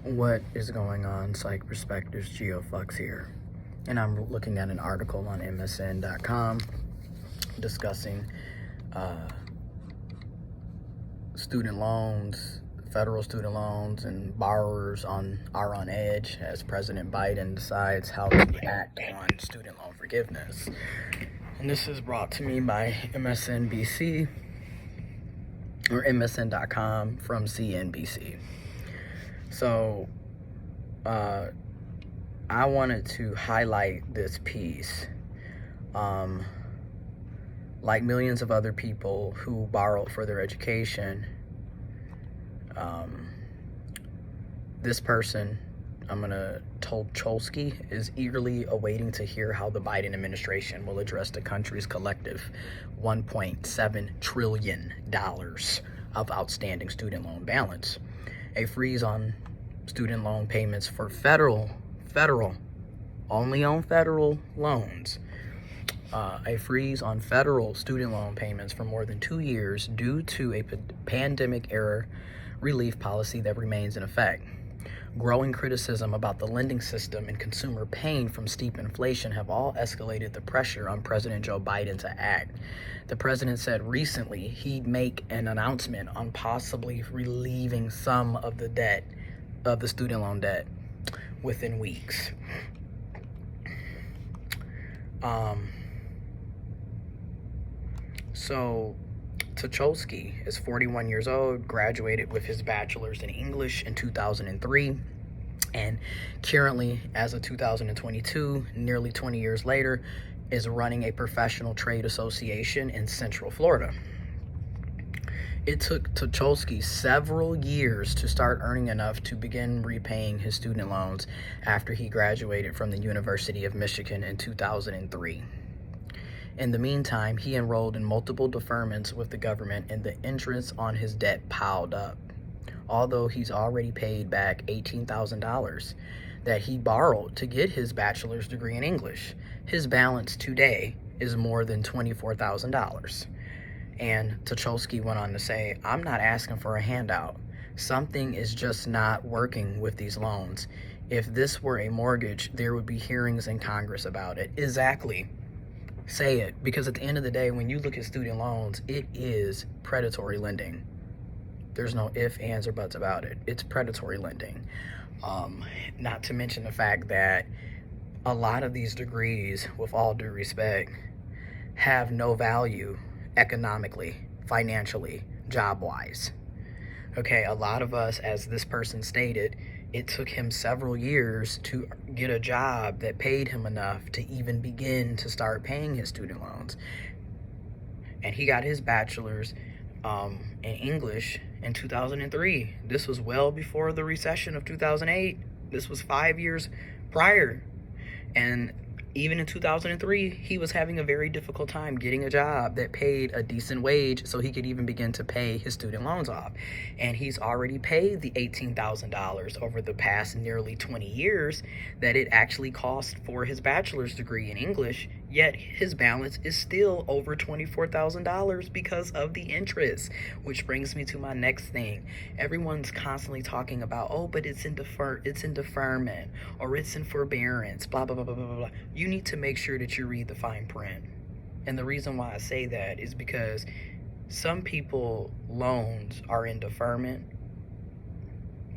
What is going on, Psych Perspectives? GeoFlux here, and I'm looking at an article on MSN.com discussing student loans, federal student loans, and borrowers are on edge as President Biden decides how to act on student loan forgiveness. And this is brought to me by MSNBC or MSN.com from CNBC. So, I wanted to highlight this piece. Like millions of other people who borrowed for their education, this person, Tolcholsky, is eagerly awaiting to hear how the Biden administration will address the country's collective $1.7 trillion of outstanding student loan balance. A freeze on student loan payments for federal, only on federal loans. A freeze on federal student loan payments for more than 2 years due to a pandemic-era relief policy that remains in effect. Growing criticism about the lending system and consumer pain from steep inflation have all escalated the pressure on President Joe Biden to act. The president said recently he'd make an announcement on possibly relieving some of the debt, of the student loan debt, within weeks. So Tucholsky is 41 years old, graduated with his bachelor's in English in 2003, and currently, as of 2022, nearly 20 years later, is running a professional trade association in Central Florida. It took Tucholsky several years to start earning enough to begin repaying his student loans after he graduated from the University of Michigan in 2003. In the meantime, he enrolled in multiple deferments with the government, and the interest on his debt piled up. Although he's already paid back $18,000 that he borrowed to get his bachelor's degree in English, his balance today is more than $24,000. And Tucholsky went on to say, "I'm not asking for a handout. Something is just not working with these loans. If this were a mortgage, there would be hearings in Congress about it." Exactly. Say it, because at the end of the day, when you look at student loans, it is predatory lending. There's no ifs, ands, or buts about it. It's predatory lending. Not to mention the fact that a lot of these degrees, with all due respect, have no value economically, financially, job-wise. Okay, a lot of us, as this person stated, it took him several years to get a job that paid him enough to even begin to start paying his student loans. And he got his bachelor's in English in 2003. This was well before the recession of 2008. This was 5 years prior. And even in 2003, he was having a very difficult time getting a job that paid a decent wage so he could even begin to pay his student loans off. And he's already paid the $18,000 over the past nearly 20 years that it actually cost for his bachelor's degree in English, yet his balance is still over $24,000 because of the interest. Which brings me to my next thing. Everyone's constantly talking about, oh, but it's in deferment, or it's in forbearance, blah, blah, blah, blah, blah, blah. You need to make sure that you read the fine print. And the reason why I say that is because some people loans are in deferment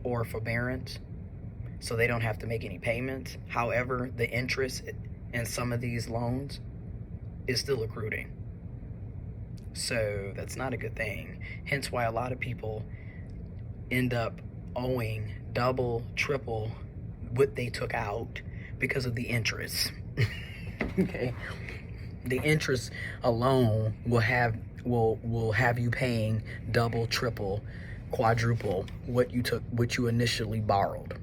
or forbearance, so they don't have to make any payments. However, the interest in some of these loans is still accruing. So that's not a good thing. Hence why a lot of people end up owing double, triple what they took out because of the interest. Okay, the interest alone will have you paying double, triple, quadruple what you initially borrowed.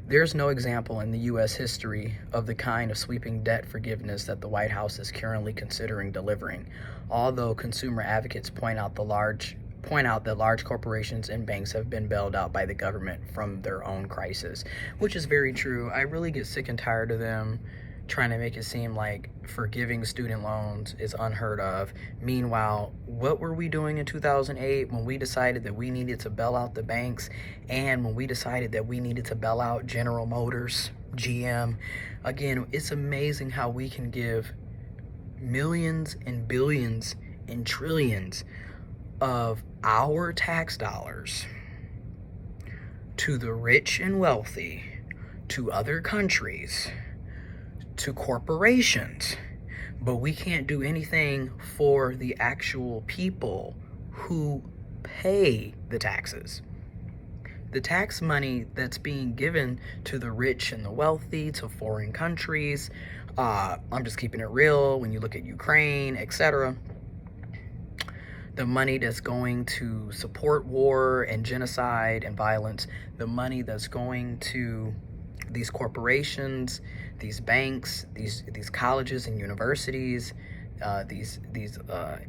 There's no example in the U.S. history of the kind of sweeping debt forgiveness that the White House is currently considering delivering, although consumer advocates point out that large corporations and banks have been bailed out by the government from their own crisis, which is very true. I really get sick and tired of them trying to make it seem like forgiving student loans is unheard of. Meanwhile, what were we doing in 2008 when we decided that we needed to bail out the banks, and when we decided that we needed to bail out General Motors, GM? Again, it's amazing how we can give millions and billions and trillions of our tax dollars to the rich and wealthy, to other countries, to corporations, but we can't do anything for the actual people who pay the taxes. The tax money that's being given to the rich and the wealthy, to foreign countries, I'm just keeping it real, when you look at Ukraine, etc., the money that's going to support war and genocide and violence, the money that's going to these corporations, these banks, these colleges and universities, these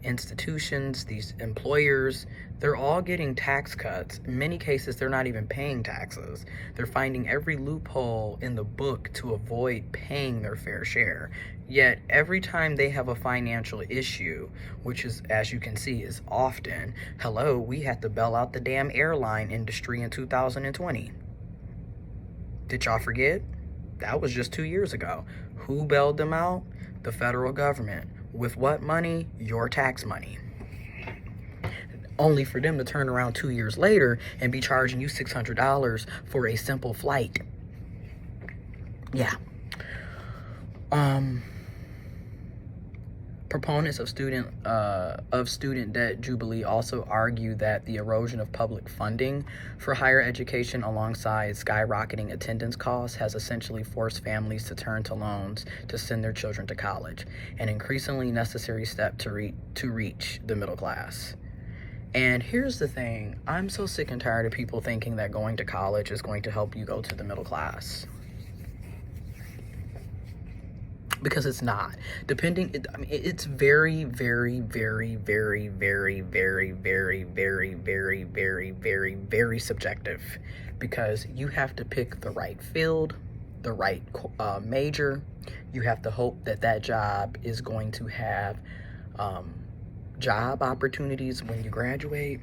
institutions, these employers, they're all getting tax cuts. In many cases, they're not even paying taxes. They're finding every loophole in the book to avoid paying their fair share. Yet every time they have a financial issue, which is, as you can see, is often, hello, we had to bail out the damn airline industry in 2020. Did y'all forget? That was just 2 years ago. Who bailed them out? The federal government. With what money? Your tax money. Only for them to turn around 2 years later and be charging you $600 for a simple flight. Yeah. Proponents of student debt jubilee also argue that the erosion of public funding for higher education alongside skyrocketing attendance costs has essentially forced families to turn to loans to send their children to college, an increasingly necessary step to reach the middle class. And here's the thing, I'm so sick and tired of people thinking that going to college is going to help you go to the middle class. Because it's not. It's very, very, very, very, very, very, very, very, very, very, very, very subjective. Because you have to pick the right field, the right major. You have to hope that that job is going to have job opportunities when you graduate.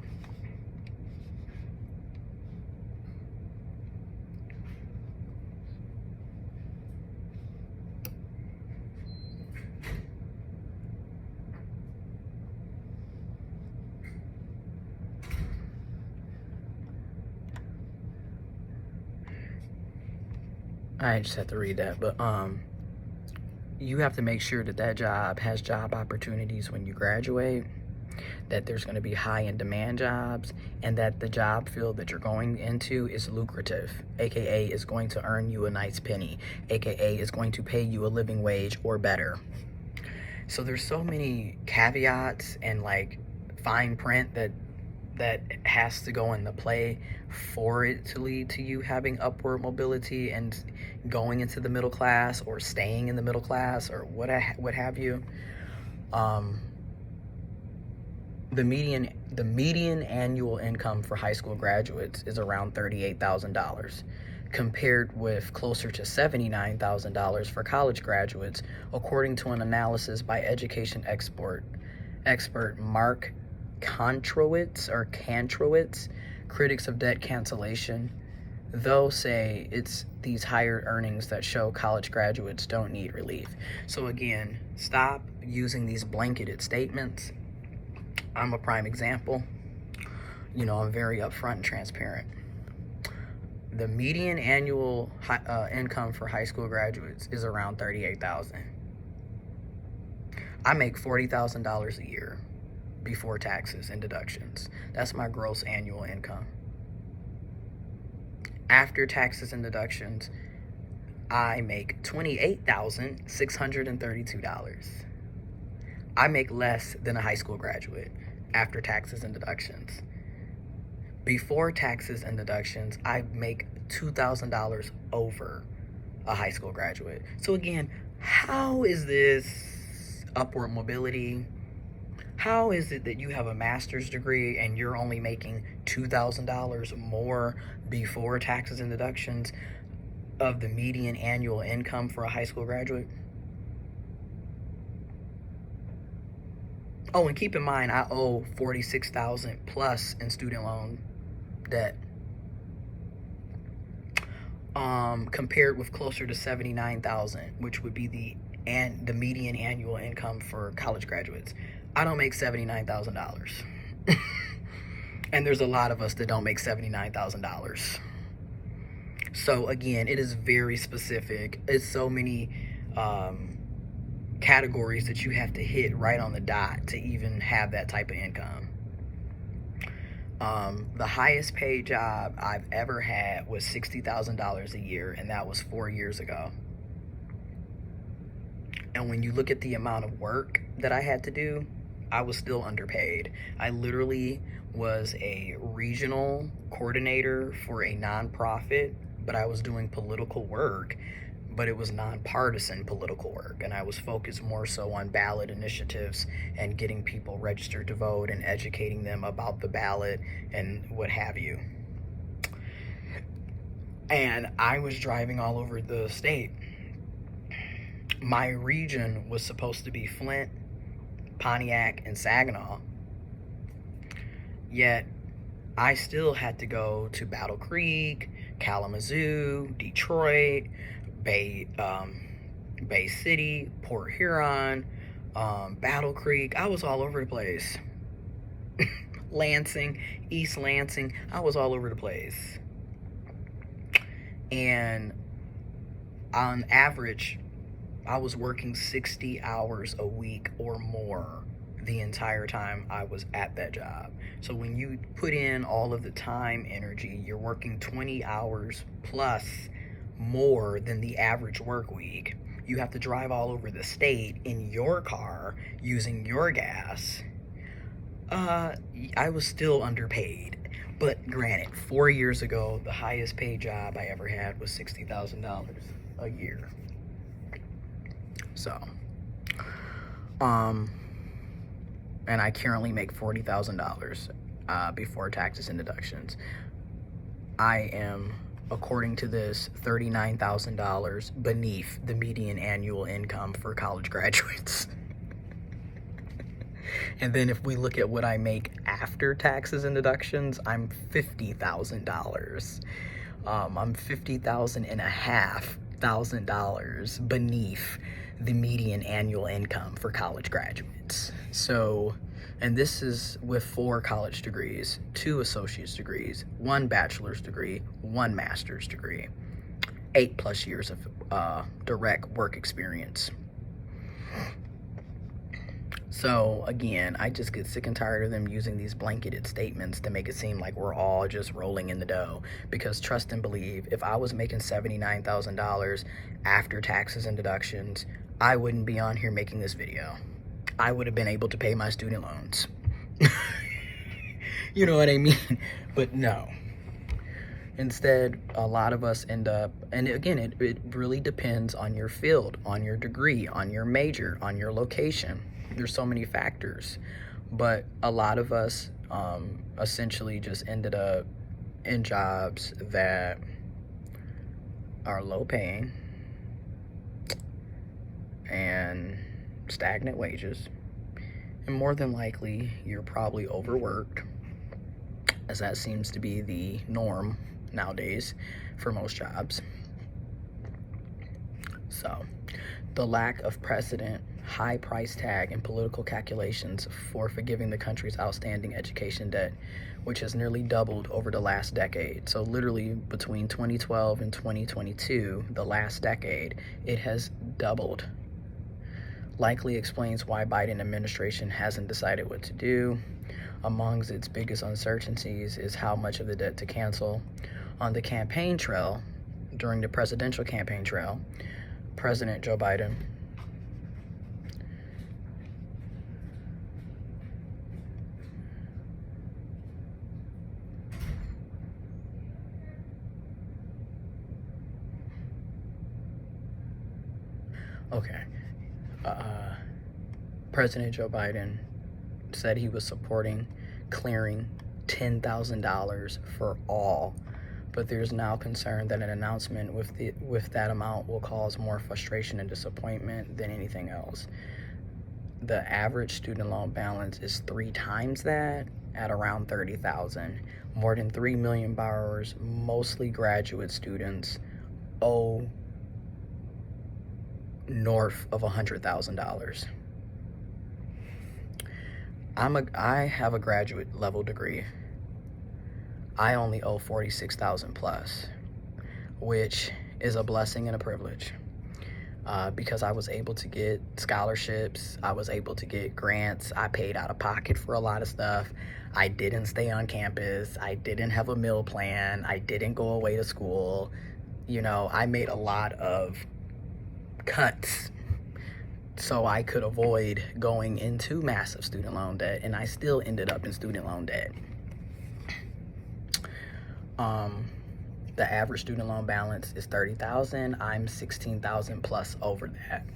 I just have to read that, but you have to make sure that that job has job opportunities when you graduate, that there's going to be high in demand jobs, and that the job field that you're going into is lucrative, aka is going to earn you a nice penny, aka is going to pay you a living wage or better. So there's so many caveats and like fine print that has to go into play for it to lead to you having upward mobility and going into the middle class or staying in the middle class or what have you. The median annual income for high school graduates is around $38,000, compared with closer to $79,000 for college graduates, according to an analysis by education expert Mark Kantrowitz. Critics of debt cancellation, though, say it's these higher earnings that show college graduates don't need relief. So again, stop using these blanketed statements. I'm a prime example. You know, I'm very upfront and transparent. The median annual income for high school graduates is around $38,000. I make $40,000 a year before taxes and deductions. That's my gross annual income. After taxes and deductions, I make $28,632. I make less than a high school graduate after taxes and deductions. Before taxes and deductions, I make $2,000 over a high school graduate. So again, how is this upward mobility? How is it that you have a master's degree and you're only making $2,000 more before taxes and deductions of the median annual income for a high school graduate? Oh, and keep in mind, I owe 46,000 plus in student loan debt, compared with closer to 79,000, which would be the median annual income for college graduates. I don't make $79,000. And there's a lot of us that don't make $79,000. So again, it is very specific. It's so many categories that you have to hit right on the dot to even have that type of income. The highest paid job I've ever had was $60,000 a year, and that was 4 years ago. And when you look at the amount of work that I had to do, I was still underpaid. I literally was a regional coordinator for a nonprofit, but I was doing political work, but it was nonpartisan political work, and I was focused more so on ballot initiatives and getting people registered to vote and educating them about the ballot and what have you. And I was driving all over the state. My region was supposed to be Flint, Pontiac, and Saginaw, yet I still had to go to Battle Creek, Kalamazoo, Detroit, Bay City, Port Huron, Battle Creek. I was all over the place. Lansing, East Lansing. I was all over the place. And on average, I was working 60 hours a week or more the entire time I was at that job. So when you put in all of the time, energy, you're working 20 hours plus more than the average work week. You have to drive all over the state in your car using your gas. I was still underpaid. But granted, 4 years ago, the highest paid job I ever had was $60,000 a year. So, and I currently make $40,000 before taxes and deductions. I am, according to this, $39,000 beneath the median annual income for college graduates. And then if we look at what I make after taxes and deductions, I'm $50,000. I'm $50,500 beneath the median annual income for college graduates. So, and this is with 4 college degrees, 2 associate's degrees, 1 bachelor's degree, 1 master's degree, 8+ years of direct work experience. So again, I just get sick and tired of them using these blanketed statements to make it seem like we're all just rolling in the dough. Because trust and believe, if I was making $79,000 after taxes and deductions, I wouldn't be on here making this video. I would have been able to pay my student loans. You know what I mean? But no. Instead, a lot of us end up, and again, it really depends on your field, on your degree, on your major, on your location. There's so many factors, but a lot of us essentially just ended up in jobs that are low paying and stagnant wages, and more than likely you're probably overworked, as that seems to be the norm nowadays for most jobs. So the lack of precedent, high price tag, and political calculations for forgiving the country's outstanding education debt, which has nearly doubled over the last decade. So literally between 2012 and 2022, the last decade, it has doubled. Likely explains why Biden administration hasn't decided what to do. Amongst its biggest uncertainties is how much of the debt to cancel. On the campaign trail, during the presidential campaign trail, President Joe Biden President Joe Biden said he was supporting clearing $10,000 for all, but there's now concern that an announcement with that amount will cause more frustration and disappointment than anything else. the average student loan balance is 3 times that, at around 30,000. More than 3 million borrowers, mostly graduate students, owe north of $100,000. I have a graduate level degree. I only owe 46,000 plus, which is a blessing and a privilege. Because I was able to get scholarships, I was able to get grants, I paid out of pocket for a lot of stuff. I didn't stay on campus, I didn't have a meal plan, I didn't go away to school. You know, I made a lot of cuts so I could avoid going into massive student loan debt, and I still ended up in student loan debt. The average student loan balance is 30,000. I'm 16,000 plus over that.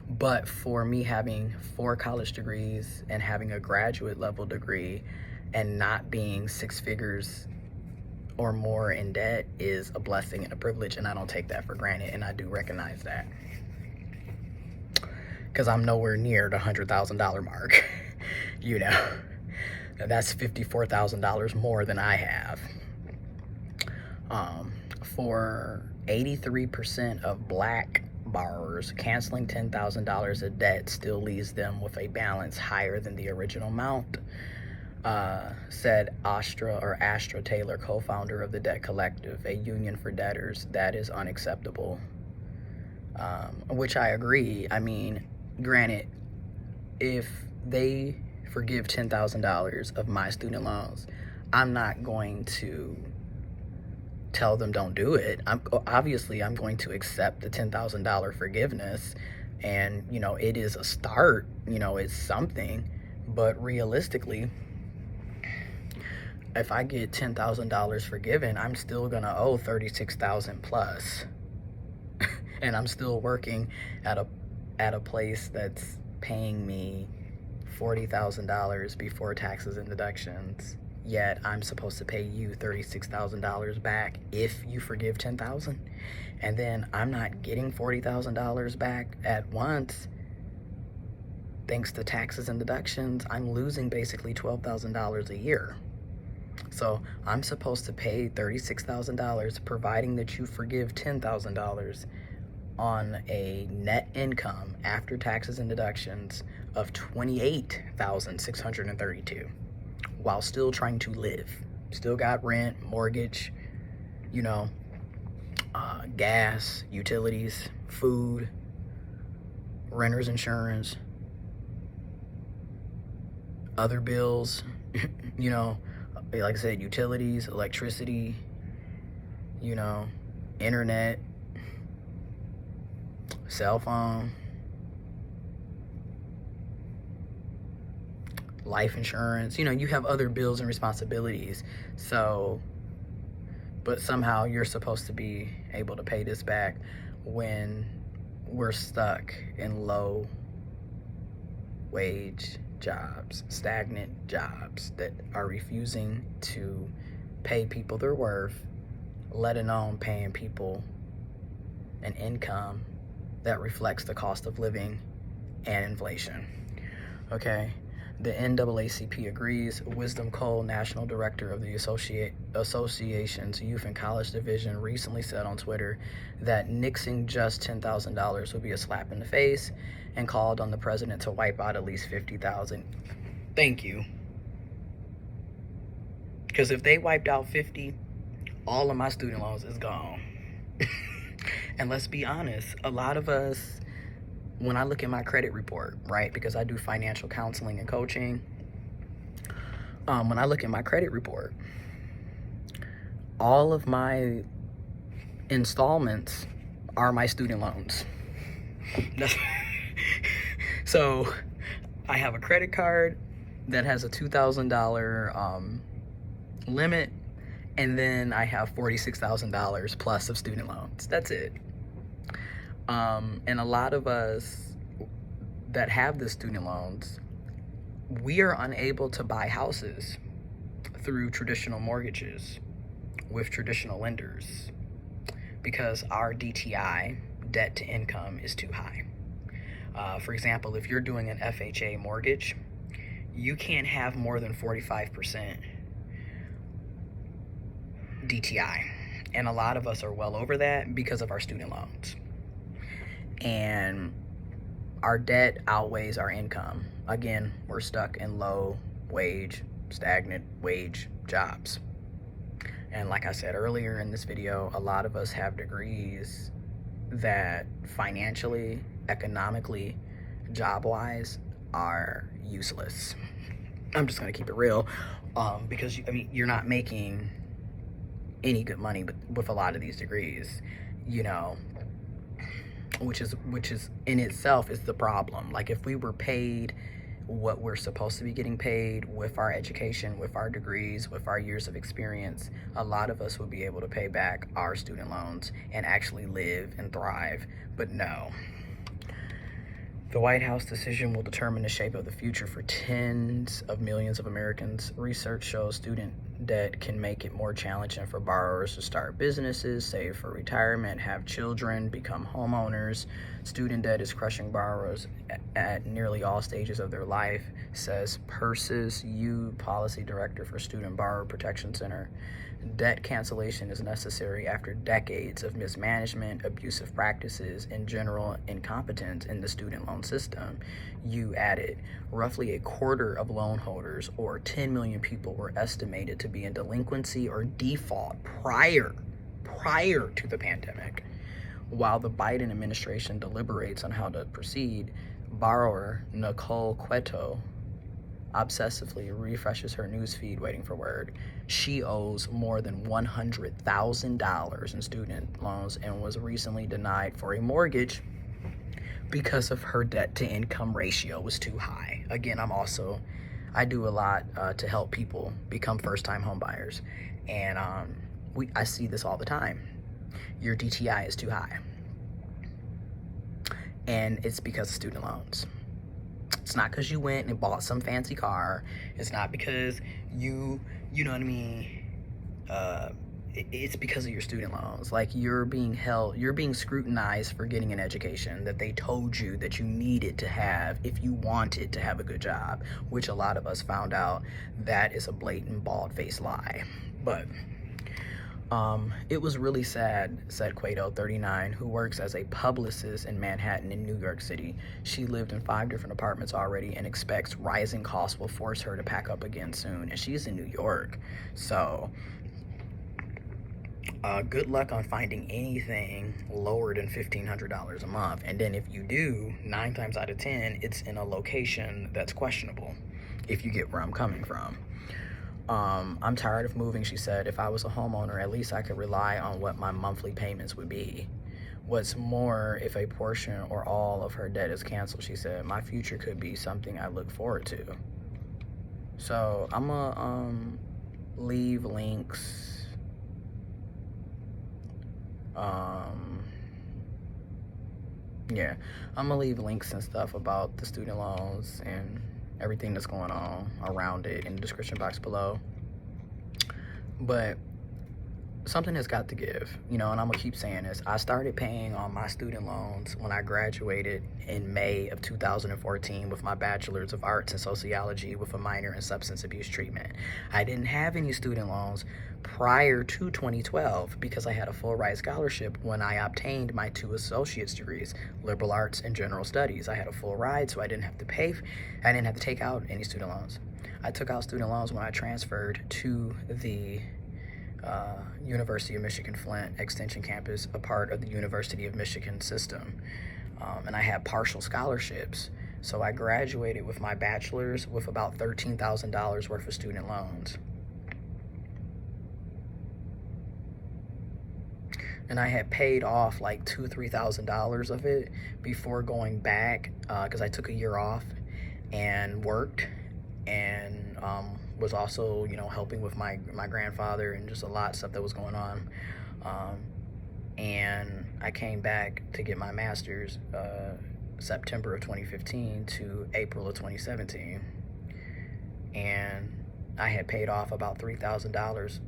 But for me, having 4 college degrees and having a graduate level degree and not being 6 figures or more in debt is a blessing and a privilege, and I don't take that for granted, and I do recognize that. Because I'm nowhere near the $100,000 mark. You know, that's $54,000 more than I have. For 83% of Black borrowers, canceling $10,000 of debt still leaves them with a balance higher than the original amount, said Astra Taylor, co-founder of the Debt Collective, a union for debtors. That is unacceptable. Which I agree. I mean, granted, if they forgive $10,000 of my student loans, I'm not going to tell them don't do it. I'm going to accept the $10,000 forgiveness, and you know, it is a start, you know, it's something. But realistically, if I get $10,000 forgiven, I'm still gonna owe 36,000 plus. And I'm still working at a place that's paying me $40,000 before taxes and deductions. Yet I'm supposed to pay you $36,000 back if you forgive $10,000, and then I'm not getting $40,000 back at once. Thanks to taxes and deductions, I'm losing basically $12,000 a year. So I'm supposed to pay $36,000, providing that you forgive $10,000 on a net income after taxes and deductions of $28,632. While still trying to live. Still got rent, mortgage, you know, gas, utilities, food, renter's insurance, other bills, you know, like I said, utilities, electricity, you know, internet, cell phone, life insurance. You know, you have other bills and responsibilities. So, but somehow you're supposed to be able to pay this back when we're stuck in low wage jobs, stagnant jobs that are refusing to pay people their worth, let alone paying people an income that reflects the cost of living and inflation. Okay. The NAACP agrees. Wisdom Cole, national director of the association's Youth and College Division, recently said on Twitter that nixing just $10,000 would be a slap in the face, and called on the president to wipe out at least 50,000. Thank you. Because if they wiped out 50, all of my student loans is gone. And let's be honest, a lot of us, when I look at my credit report, right, because I do financial counseling and coaching, when I look at my credit report, all of my installments are my student loans. So I have a credit card that has a $2,000 limit, and then I have $46,000 plus of student loans. That's it. And a lot of us that have the student loans, we are unable to buy houses through traditional mortgages with traditional lenders because our DTI, debt to income, is too high. For example, if you're doing an FHA mortgage, you can't have more than 45% DTI. And a lot of us are well over that because of our student loans. And our debt outweighs our income. Again, we're stuck in low wage, stagnant wage jobs. And like I said earlier in this video, a lot of us have degrees that financially, economically, job-wise are useless. I'm just gonna keep it real, because you're not making any good money with a lot of these degrees, you know, which is in itself is the problem. Like, if we were paid what we're supposed to be getting paid with our education, with our degrees, with our years of experience, a lot of us would be able to pay back our student loans and actually live and thrive. But no. The White House decision will determine the shape of the future for tens of millions of Americans. Research shows student debt can make it more challenging for borrowers to start businesses, save for retirement, have children, become homeowners. Student debt is crushing borrowers at nearly all stages of their life, says Persis Yu, Policy Director for Student Borrower Protection Center. Debt cancellation is necessary after decades of mismanagement, abusive practices, and general incompetence in the student loan system. You added, roughly a quarter of loan holders, or 10 million people, were estimated to be in delinquency or default prior to the pandemic. While the Biden administration deliberates on how to proceed, borrower Nicole Cueto obsessively refreshes her newsfeed waiting for word. She owes more than $100,000 in student loans and was recently denied for a mortgage because of her debt to income ratio was too high. Again, I do a lot to help people become first-time home buyers, and I see this all the time. Your DTI is too high, and it's because of student loans. It's not because you went and bought some fancy car. It's not because you know what I mean? It's because of your student loans. Like, you're being scrutinized for getting an education that they told you that you needed to have if you wanted to have a good job, which a lot of us found out that is a blatant, bald-faced lie. But it was really sad, said Cueto, 39, who works as a publicist in Manhattan in New York City. She lived in 5 different apartments already and expects rising costs will force her to pack up again soon. And she's in New York. So good luck on finding anything lower than $1,500 a month. And then if you do, 9 times out of 10, it's in a location that's questionable, if you get where I'm coming from. I'm tired of moving, she said. If I was a homeowner, at least I could rely on what my monthly payments would be. What's more, if a portion or all of her debt is canceled, she said, my future could be something I look forward to. So I'm gonna leave links. Yeah, I'm gonna leave links and stuff about the student loans and everything that's going on around it in the description box below. But something has got to give, you know, and I'm gonna keep saying this. I started paying on my student loans when I graduated in May of 2014 with my bachelor's of arts in sociology with a minor in substance abuse treatment. I didn't have any student loans prior to 2012 because I had a full ride scholarship when I obtained my 2 associate's degrees, liberal arts and general studies. I had a full ride, so I didn't have to take out any student loans. I took out student loans when I transferred to the University of Michigan Flint Extension Campus, a part of the University of Michigan system. And I had partial scholarships. So I graduated with my bachelor's with about $13,000 worth of student loans. And I had paid off like $2,000-3,000 of it before going back, because I took a year off and worked, and was also, you know, helping with my grandfather and just a lot of stuff that was going on. And I came back to get my master's September of 2015 to April of 2017. And I had paid off about $3,000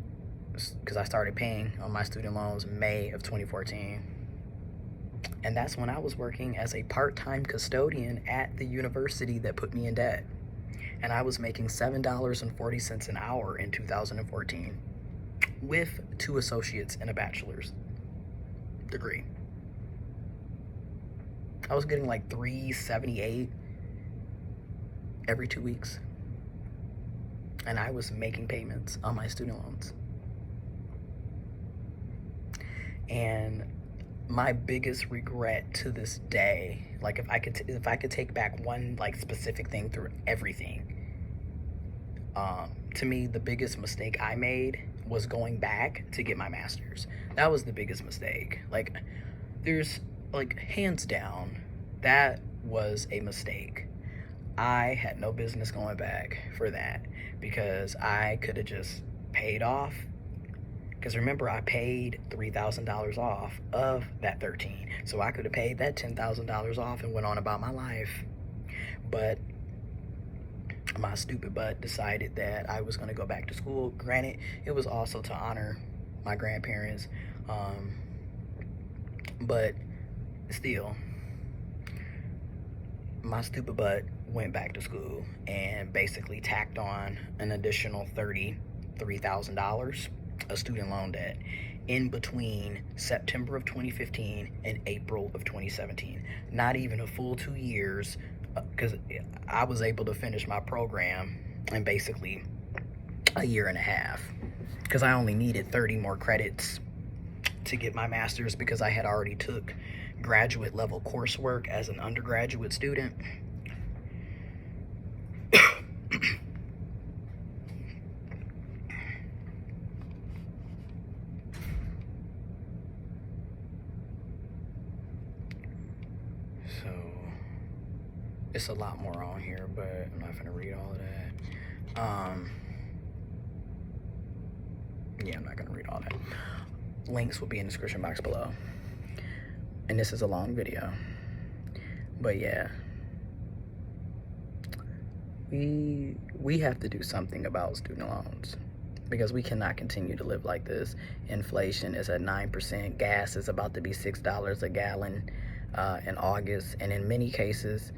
because I started paying on my student loans May of 2014. And that's when I was working as a part-time custodian at the university that put me in debt. And I was making $7.40 an hour in 2014 with 2 associates and a bachelor's degree. I was getting like $3.78 every 2 weeks. And I was making payments on my student loans. And my biggest regret to this day, like if I could take back one like specific thing through everything, to me the biggest mistake I made was going back to get my master's. That was the biggest mistake. Like, there's like hands down, that was a mistake. I had no business going back for that, because I could have just paid off. Because remember, I paid $3,000 off of that 13. So I could have paid that $10,000 off and went on about my life. But my stupid butt decided that I was going to go back to school. Granted, it was also to honor my grandparents. But still, my stupid butt went back to school and basically tacked on an additional $33,000 of student loan debt in between September of 2015 and April of 2017. Not even a full 2 years, because I was able to finish my program in basically a year and a half, because I only needed 30 more credits to get my master's, because I had already took graduate level coursework as an undergraduate student. So it's a lot more on here, but I'm not gonna read all of that. Yeah, I'm not gonna read all that. Links will be in the description box below. And this is a long video, but yeah, we have to do something about student loans, because we cannot continue to live like this. Inflation is at 9%. Gas is about to be $6 a gallon in August, and in many cases,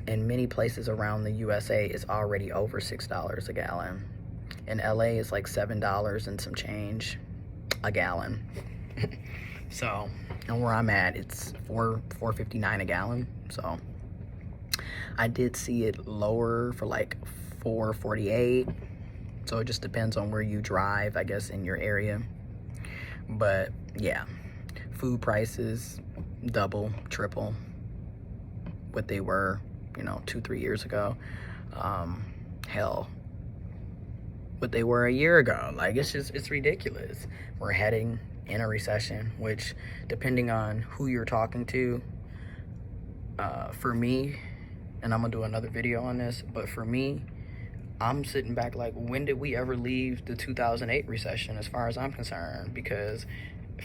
in many places around the USA, it's already over $6 a gallon. In LA, it's like $7 and some change a gallon. So, and where I'm at, it's $4.59 a gallon. So I did see it lower for like $4.48. So it just depends on where you drive, I guess, in your area. But yeah, food prices double, triple what they were, 2-3 years ago. Hell, what they were a year ago. Like, it's ridiculous. We're heading in a recession, which, depending on who you're talking to, for me, and I'm gonna do another video on this, but for me, I'm sitting back like, when did we ever leave the 2008 recession, as far as I'm concerned? Because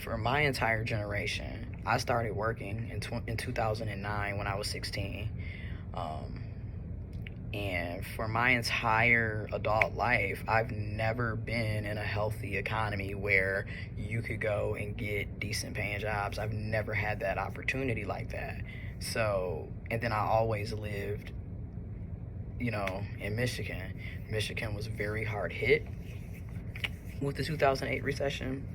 for my entire generation, I started working in 2009 when I was 16. And for my entire adult life, I've never been in a healthy economy where you could go and get decent paying jobs. I've never had that opportunity like that. So, and then I always lived, in Michigan. Michigan was very hard hit with the 2008 recession.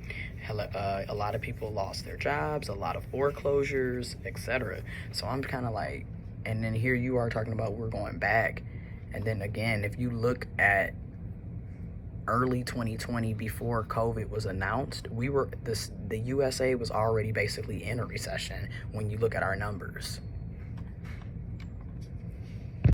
A lot of people lost their jobs, a lot of foreclosures, etc. So I'm kind of like, and then here you are talking about we're going back. And then again, if you look at early 2020, before COVID was announced, the USA was already basically in a recession when you look at our numbers.